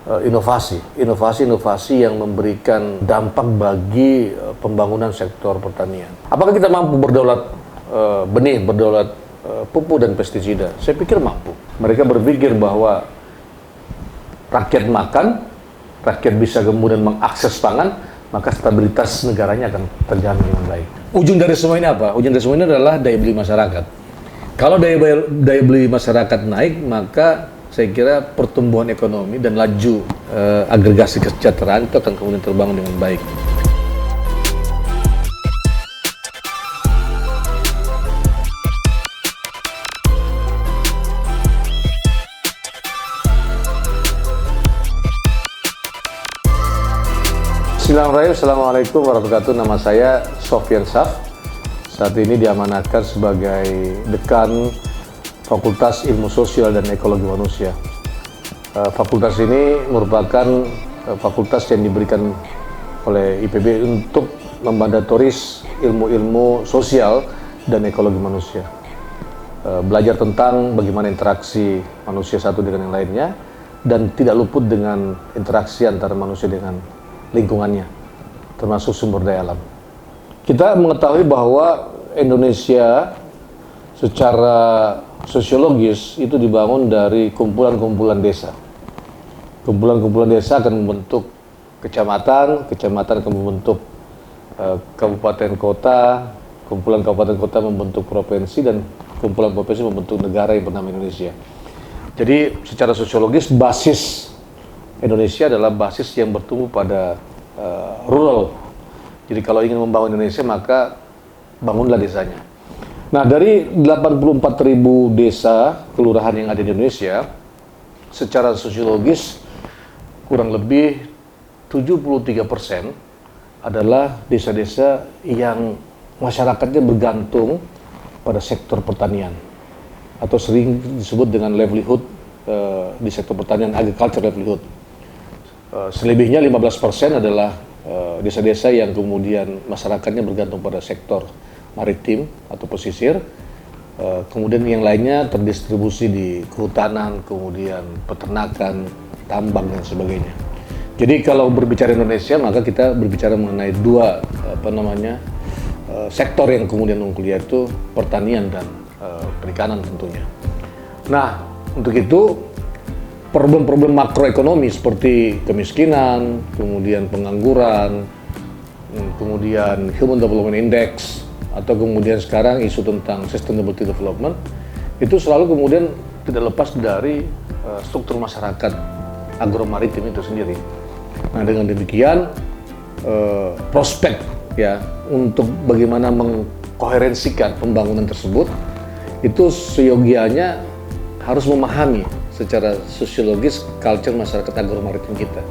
inovasi yang memberikan dampak bagi pembangunan sektor pertanian. Apakah kita mampu berdaulat benih, berdaulat pupuk dan pestisida? Saya pikir mampu. Mereka berpikir bahwa rakyat makan, rakyat bisa kemudian mengakses pangan, maka stabilitas negaranya akan terjamin dengan baik. Ujung dari semua ini apa? Ujung dari semua ini adalah daya beli masyarakat. Kalau daya beli masyarakat naik, maka saya kira pertumbuhan ekonomi dan laju agregasi kesejahteraan itu akan kemudian terbangun dengan baik. Bismillahirrahmanirrahim. Assalamualaikum warahmatullahi wabarakatuh. Nama saya Sofyan Saf. Saat ini diamanatkan sebagai Dekan Fakultas Ilmu Sosial dan Ekologi Manusia. Fakultas ini merupakan fakultas yang diberikan oleh IPB untuk memandatoris ilmu-ilmu sosial dan ekologi manusia. Belajar tentang bagaimana interaksi manusia satu dengan yang lainnya dan tidak luput dengan interaksi antara manusia dengan lingkungannya, termasuk sumber daya alam. Kita mengetahui bahwa Indonesia secara sosiologis itu dibangun dari kumpulan-kumpulan desa. Kumpulan-kumpulan desa akan membentuk kecamatan, kecamatan akan membentuk kabupaten kota, kumpulan kabupaten kota membentuk provinsi, dan kumpulan provinsi membentuk negara yang bernama Indonesia. Jadi secara sosiologis basis Indonesia adalah basis yang bertumbuh pada rural. Jadi kalau ingin membangun Indonesia maka bangunlah desanya. Nah, dari 84.000 desa kelurahan yang ada di Indonesia, secara sosiologis kurang lebih 73% adalah desa-desa yang masyarakatnya bergantung pada sektor pertanian atau sering disebut dengan livelihood di sektor pertanian, agriculture livelihood. Selebihnya 15% adalah desa-desa yang kemudian masyarakatnya bergantung pada sektor maritim atau pesisir, kemudian yang lainnya terdistribusi di kehutanan, kemudian peternakan, tambang dan sebagainya. Jadi kalau berbicara Indonesia maka kita berbicara mengenai dua sektor yang kemudian unggul, yaitu pertanian dan perikanan tentunya. Nah, untuk itu problem-problem makroekonomi seperti kemiskinan, kemudian pengangguran, kemudian Human Development Index, atau kemudian sekarang isu tentang Sustainability Development, itu selalu kemudian tidak lepas dari struktur masyarakat agromaritim itu sendiri. Nah, dengan demikian prospek ya untuk bagaimana mengkoherensikan pembangunan tersebut itu seyogianya harus memahami secara sosiologis culture masyarakat agromaritim kita.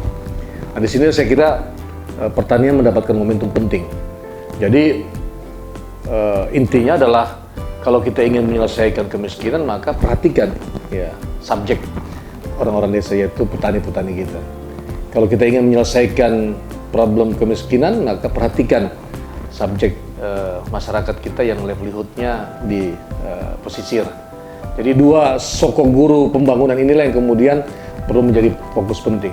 Nah, di sini saya kira pertanian mendapatkan momentum penting. Jadi intinya adalah kalau kita ingin menyelesaikan kemiskinan maka perhatikan ya subjek orang-orang desa, yaitu petani-petani kita. Kalau kita ingin menyelesaikan problem kemiskinan maka perhatikan subjek masyarakat kita yang livelihoodnya di pesisir. Jadi dua sokong guru pembangunan inilah yang kemudian perlu menjadi fokus penting.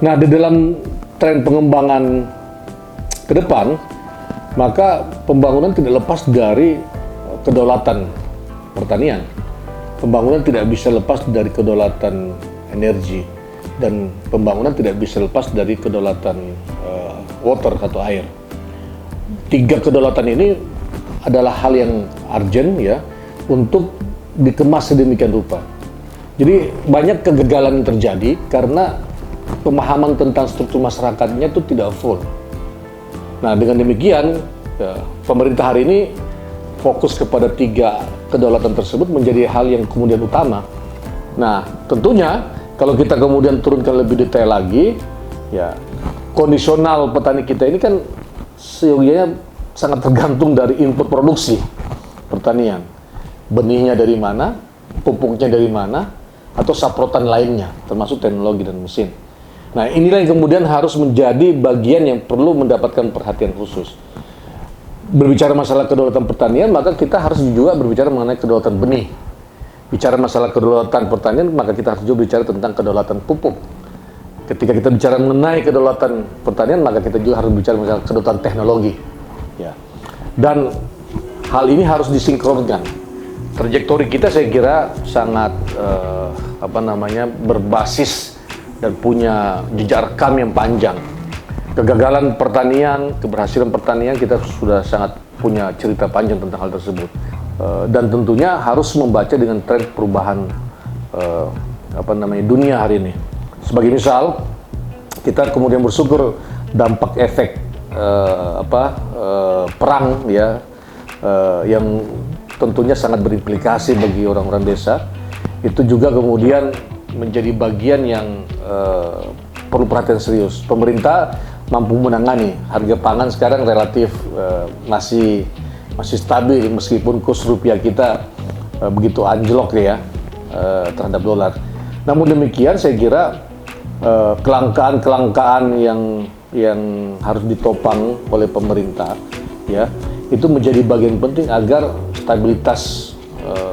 Nah, di dalam tren pengembangan ke depan, maka pembangunan tidak lepas dari kedaulatan pertanian. Pembangunan tidak bisa lepas dari kedaulatan energi, dan pembangunan tidak bisa lepas dari kedaulatan water atau air. Tiga kedaulatan ini adalah hal yang urgent ya untuk dikemas sedemikian rupa. Jadi banyak kegagalan yang terjadi karena pemahaman tentang struktur masyarakatnya itu tidak full. Nah, dengan demikian, ya, pemerintah hari ini fokus kepada tiga kedaulatan tersebut menjadi hal yang kemudian utama. Nah, tentunya kalau kita kemudian turunkan lebih detail lagi, ya kondisional petani kita ini kan seyogianya sangat tergantung dari input produksi pertanian. Benihnya dari mana, pupuknya dari mana, atau saprotan lainnya, termasuk teknologi dan mesin. Nah, inilah yang kemudian harus menjadi bagian yang perlu mendapatkan perhatian khusus. Berbicara masalah kedaulatan pertanian, maka kita harus juga berbicara mengenai kedaulatan benih. Bicara masalah kedaulatan pertanian, maka kita harus juga bicara tentang kedaulatan pupuk. ketika kita bicara mengenai kedaulatan pertanian, maka kita juga harus bicara mengenai kedaulatan teknologi. Ya. Dan hal ini harus disinkronkan. Trajektori kita saya kira sangat berbasis dan punya jejak rekam yang panjang. Kegagalan pertanian, keberhasilan pertanian, kita sudah sangat punya cerita panjang tentang hal tersebut. Dan tentunya harus membaca dengan tren perubahan dunia hari ini. Sebagai misal, kita kemudian bersyukur dampak efek perang ya, yang tentunya sangat berimplikasi bagi orang-orang desa, itu juga kemudian menjadi bagian yang perlu perhatian serius. Pemerintah mampu menangani, harga pangan sekarang relatif masih stabil meskipun kurs rupiah kita begitu anjlok ya terhadap dolar. Namun demikian saya kira kelangkaan yang harus ditopang oleh pemerintah ya, itu menjadi bagian penting agar stabilitas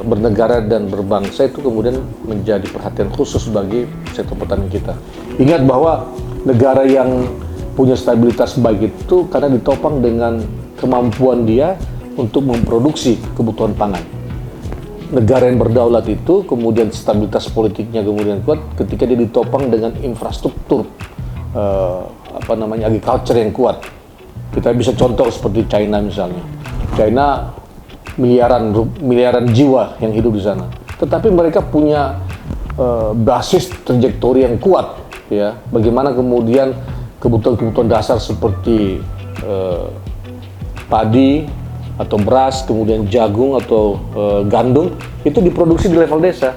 bernegara dan berbangsa itu kemudian menjadi perhatian khusus bagi sektor pertanian kita. Ingat bahwa negara yang punya stabilitas baik itu karena ditopang dengan kemampuan dia untuk memproduksi kebutuhan pangan. Negara yang berdaulat itu kemudian stabilitas politiknya kemudian kuat ketika dia ditopang dengan infrastruktur agriculture yang kuat. Kita bisa contoh seperti China misalnya. China miliaran jiwa yang hidup di sana. Tetapi mereka punya basis trajektori yang kuat ya. Bagaimana kemudian kebutuhan-kebutuhan dasar seperti padi atau beras, kemudian jagung atau gandum itu diproduksi di level desa.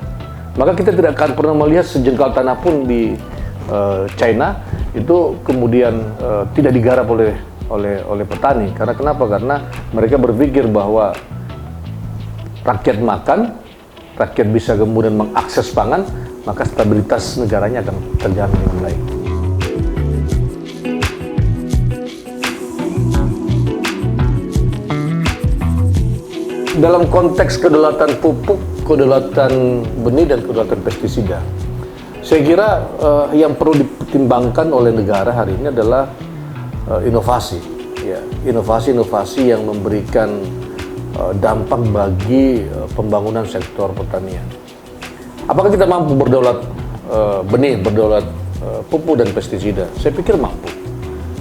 Maka kita tidak akan pernah melihat sejengkal tanah pun di China itu kemudian tidak digarap oleh petani. Karena kenapa? Karena mereka berpikir bahwa rakyat makan, rakyat bisa kemudian mengakses pangan, maka stabilitas negaranya akan terjamin dengan baik. Dalam konteks kedaulatan pupuk, kedaulatan benih, dan kedaulatan pestisida, saya kira yang perlu dipertimbangkan oleh negara hari ini adalah inovasi, ya, inovasi-inovasi yang memberikan dampak bagi pembangunan sektor pertanian. Apakah kita mampu berdaulat benih, berdaulat pupuk dan pestisida? Saya pikir mampu,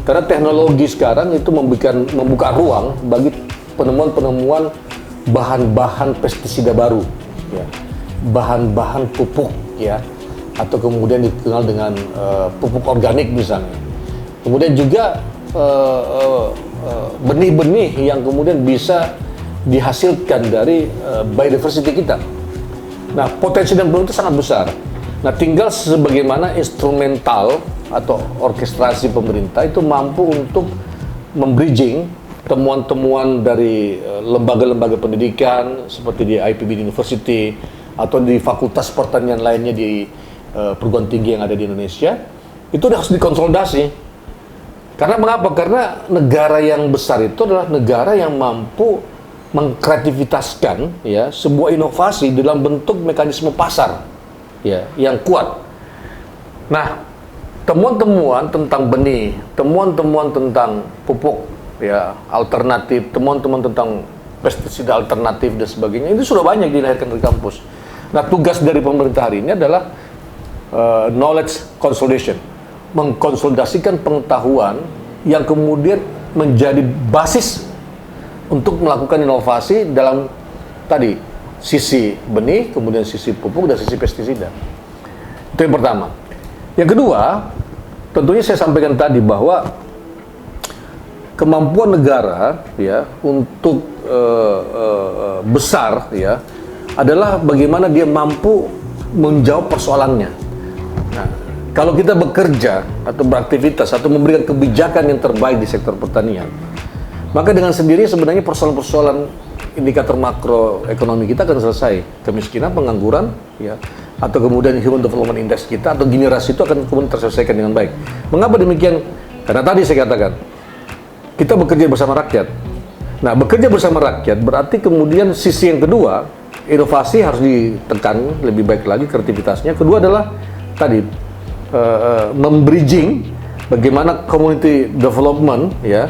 karena teknologi sekarang itu membuka ruang bagi penemuan-penemuan bahan-bahan pestisida baru, ya, bahan-bahan pupuk, ya, atau kemudian dikenal dengan pupuk organik misalnya. Kemudian juga benih-benih yang kemudian bisa dihasilkan dari biodiversity kita. Nah, potensi dan peluang itu sangat besar. Nah, tinggal sebagaimana instrumental atau orkestrasi pemerintah itu mampu untuk membridging temuan-temuan dari lembaga-lembaga pendidikan seperti di IPB University atau di fakultas pertanian lainnya di perguruan tinggi yang ada di Indonesia, itu harus dikonsolidasi. Karena mengapa? Karena negara yang besar itu adalah negara yang mampu mengkreativitaskan, ya, sebuah inovasi dalam bentuk mekanisme pasar, ya, yang kuat. Nah, temuan-temuan tentang benih, temuan-temuan tentang pupuk, ya, alternatif, temuan-temuan tentang pestisida alternatif dan sebagainya, itu sudah banyak dilahirkan di kampus. Nah, tugas dari pemerintah hari ini adalah knowledge consolidation, mengkonsolidasikan pengetahuan yang kemudian menjadi basis untuk melakukan inovasi dalam tadi sisi benih, kemudian sisi pupuk, dan sisi pestisida. Itu yang pertama. Yang kedua, tentunya saya sampaikan tadi bahwa kemampuan negara, ya, untuk besar, ya, adalah bagaimana dia mampu menjawab persoalannya. Nah, kalau kita bekerja atau beraktivitas atau memberikan kebijakan yang terbaik di sektor pertanian, maka dengan sendiri sebenarnya persoalan-persoalan indikator makroekonomi kita akan selesai. Kemiskinan, pengangguran, ya, atau kemudian Human Development Index kita atau generasi itu akan kemudian terselesaikan dengan baik. Mengapa demikian? Karena tadi saya katakan, kita bekerja bersama rakyat. Nah, bekerja bersama rakyat berarti kemudian sisi yang kedua, inovasi harus ditekan lebih baik lagi, kreativitasnya. Kedua adalah tadi membridging bagaimana community development ya,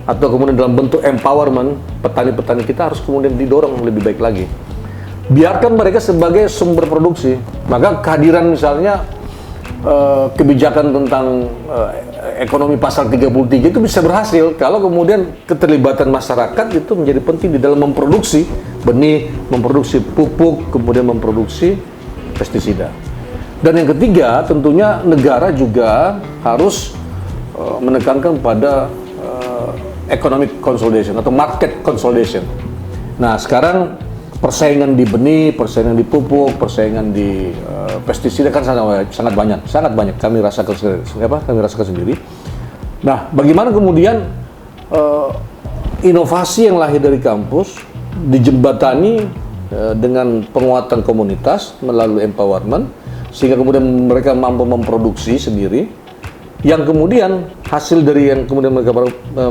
atau kemudian dalam bentuk empowerment petani-petani kita harus kemudian didorong lebih baik lagi. Biarkan mereka sebagai sumber produksi. Maka kehadiran misalnya kebijakan tentang ekonomi pasal 33 itu bisa berhasil kalau kemudian keterlibatan masyarakat itu menjadi penting di dalam memproduksi benih, memproduksi pupuk, kemudian memproduksi pestisida. Dan yang ketiga, tentunya negara juga harus menekankan pada economic consolidation atau market consolidation. Nah, sekarang persaingan di benih, persaingan di pupuk, persaingan di pestisida kan sangat banyak. Kami rasakan sendiri. Nah, bagaimana kemudian inovasi yang lahir dari kampus dijembatani dengan penguatan komunitas melalui empowerment, sehingga kemudian mereka mampu memproduksi sendiri, yang kemudian hasil dari yang kemudian mereka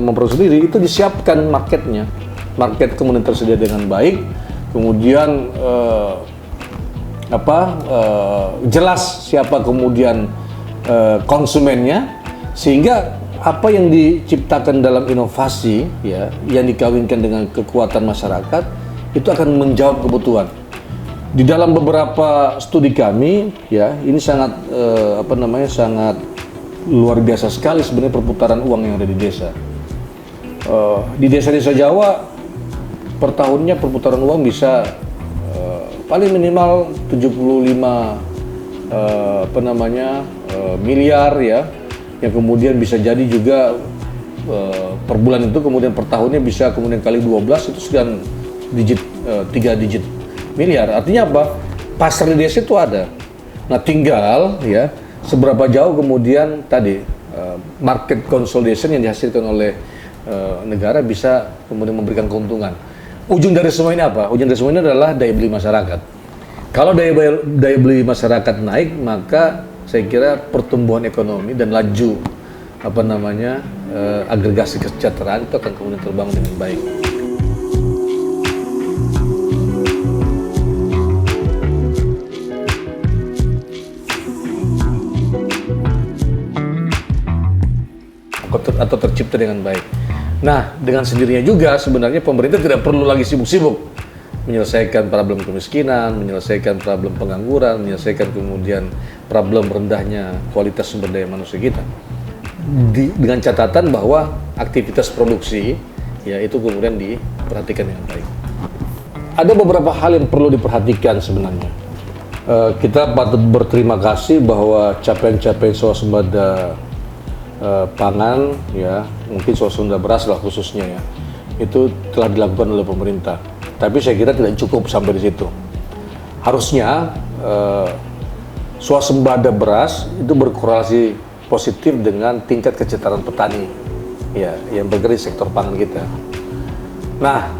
memproduksi sendiri itu disiapkan marketnya, market kemudian tersedia dengan baik, kemudian jelas siapa kemudian konsumennya, sehingga apa yang diciptakan dalam inovasi ya, yang dikawinkan dengan kekuatan masyarakat itu akan menjawab kebutuhan. Di dalam beberapa studi kami ya, ini sangat sangat luar biasa sekali sebenarnya perputaran uang yang ada di desa. Di desa-desa Jawa per tahunnya perputaran uang bisa paling minimal 75 miliar ya, yang kemudian bisa jadi juga per bulan itu kemudian per tahunnya bisa kemudian kali 12 itu sekian digit, 3 digit miliar. Artinya apa? Pasar di desa itu ada. Nah, tinggal ya seberapa jauh kemudian tadi market consolidation yang dihasilkan oleh negara bisa kemudian memberikan keuntungan. Ujung dari semua ini apa? Ujung dari semua ini adalah daya beli masyarakat. Kalau daya beli masyarakat naik, maka saya kira pertumbuhan ekonomi dan laju agregasi kesejahteraan itu akan kemudian terbangun dengan baik. Atau tercipta dengan baik. Nah, dengan sendirinya juga sebenarnya pemerintah tidak perlu lagi sibuk-sibuk menyelesaikan problem kemiskinan, menyelesaikan problem pengangguran, menyelesaikan kemudian problem rendahnya kualitas sumber daya manusia kita. Dengan catatan bahwa aktivitas produksi ya itu kemudian diperhatikan dengan baik. Ada beberapa hal yang perlu diperhatikan sebenarnya. Kita patut berterima kasih bahwa capaian-capaian swasembada pangan ya, mungkin swasembada beras lah khususnya ya, itu telah dilakukan oleh pemerintah. Tapi saya kira tidak cukup sampai di situ. Harusnya swasembada beras itu berkorelasi positif dengan tingkat kesejahteraan petani ya, yang bergerak di sektor pangan kita. Nah,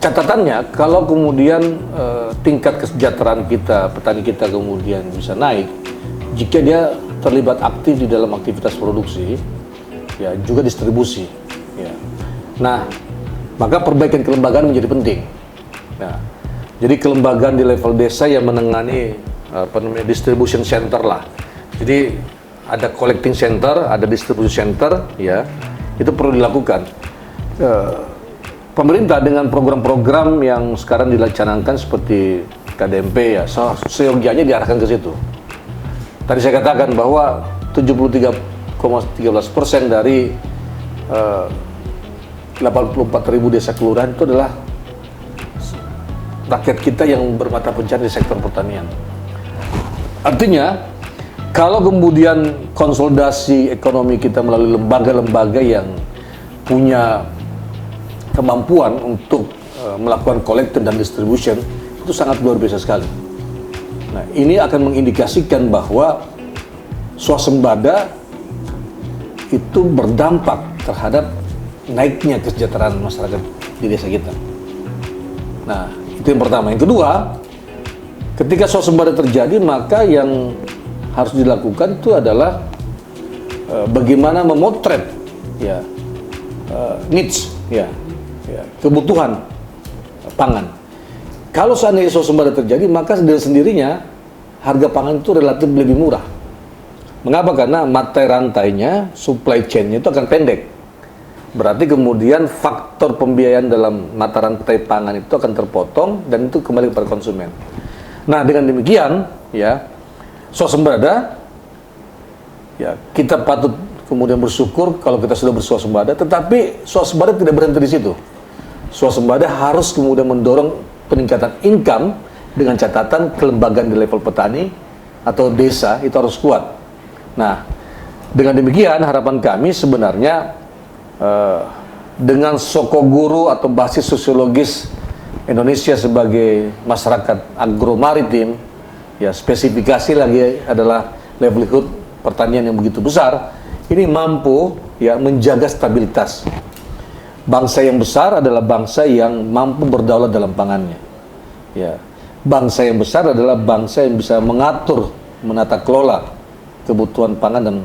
catatannya kalau kemudian tingkat kesejahteraan kita, petani kita kemudian bisa naik jika dia terlibat aktif di dalam aktivitas produksi, ya juga distribusi. Ya. Nah, maka perbaikan kelembagaan menjadi penting. Nah, jadi kelembagaan di level desa yang menangani distribution center lah. Jadi ada collecting center, ada distribution center, ya itu perlu dilakukan. Pemerintah dengan program-program yang sekarang dilaksanakan seperti KDMP ya, seyogianya diarahkan ke situ. Tadi saya katakan bahwa 73,13% dari 84.000 desa kelurahan itu adalah rakyat kita yang bermata pencarian di sektor pertanian. Artinya, kalau kemudian konsolidasi ekonomi kita melalui lembaga-lembaga yang punya kemampuan untuk melakukan collection dan distribution, itu sangat luar biasa sekali. Nah, ini akan mengindikasikan bahwa swasembada itu berdampak terhadap naiknya kesejahteraan masyarakat di desa kita. Nah, itu yang pertama. Yang kedua, ketika swasembada terjadi, maka yang harus dilakukan itu adalah bagaimana memotret ya needs ya kebutuhan pangan. Kalau seandainya swasembada terjadi, maka dengan sendirinya harga pangan itu relatif lebih murah. Mengapa? Karena mata rantainya, supply chain-nya itu akan pendek. Berarti kemudian faktor pembiayaan dalam mata rantai pangan itu akan terpotong dan itu kembali kepada konsumen. Nah, dengan demikian, ya, swasembada, ya, kita patut kemudian bersyukur kalau kita sudah berswasembada, tetapi swasembada tidak berhenti di situ. Swasembada harus kemudian mendorong peningkatan income dengan catatan kelembagaan di level petani atau desa itu harus kuat. Nah, dengan demikian harapan kami sebenarnya dengan sokoguru atau basis sosiologis Indonesia sebagai masyarakat agromaritim, ya spesifikasi lagi adalah livelihood pertanian yang begitu besar, ini mampu ya menjaga stabilitas. Bangsa yang besar adalah bangsa yang mampu berdaulat dalam pangannya. Ya, bangsa yang besar adalah bangsa yang bisa mengatur, menata kelola kebutuhan pangan dan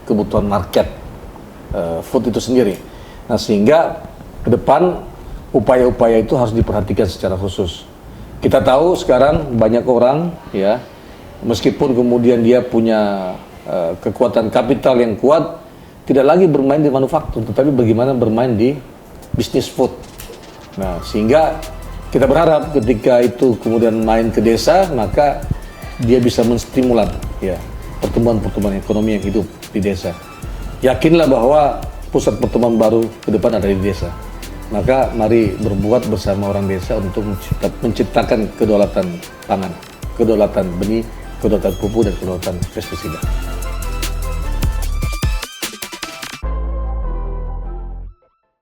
kebutuhan market food itu sendiri. Nah, sehingga ke depan upaya-upaya itu harus diperhatikan secara khusus. Kita tahu sekarang banyak orang, ya, meskipun kemudian dia punya kekuatan kapital yang kuat, tidak lagi bermain di manufaktur, tetapi bagaimana bermain di bisnis food. Nah, sehingga kita berharap ketika itu kemudian main ke desa, maka dia bisa menstimulan, ya, pertumbuhan-pertumbuhan ekonomi yang hidup di desa. Yakinlah bahwa pusat pertumbuhan baru ke depan ada di desa. Maka mari berbuat bersama orang desa untuk menciptakan kedaulatan pangan, kedaulatan benih, kedaulatan pupuk, dan kedaulatan pestisida.